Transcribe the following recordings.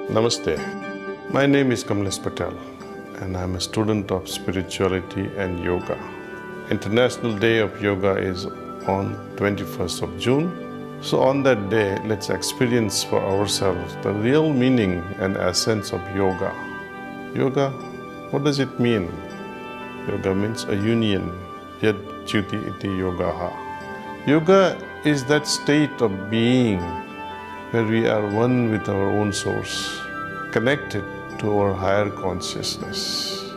Namaste. My name is Kamlesh Patel and I'm a student of spirituality and yoga. International Day of Yoga is on 21st of June. So on that day, let's experience for ourselves the real meaning and essence of yoga. Yoga, what does it mean? Yoga means a union. Yad Jyoti iti yogaha. Yoga is that state of being where we are one with our own source, connected to our higher consciousness.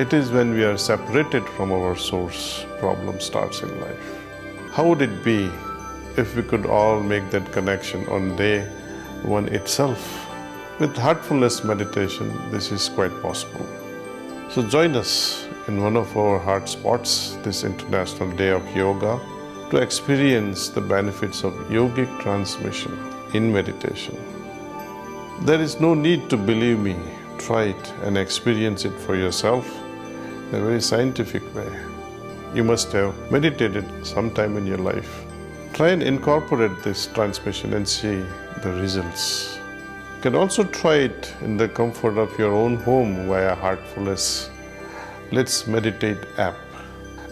It is when we are separated from our source, problem starts in life. How would it be if we could all make that connection on day one itself? With heartfulness meditation, this is quite possible. So join us in one of our heart spots this International Day of Yoga to experience the benefits of yogic transmission in meditation. There is no need to believe me. Try it and experience it for yourself in a very scientific way. You must have meditated sometime in your life. Try and incorporate this transmission and see the results. You can also try it in the comfort of your own home via Heartfulness Let's Meditate app,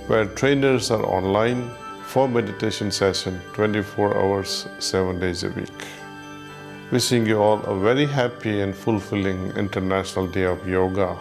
where trainers are online for meditation session 24 hours, 7 days a week. Wishing you all a very happy and fulfilling International Day of Yoga.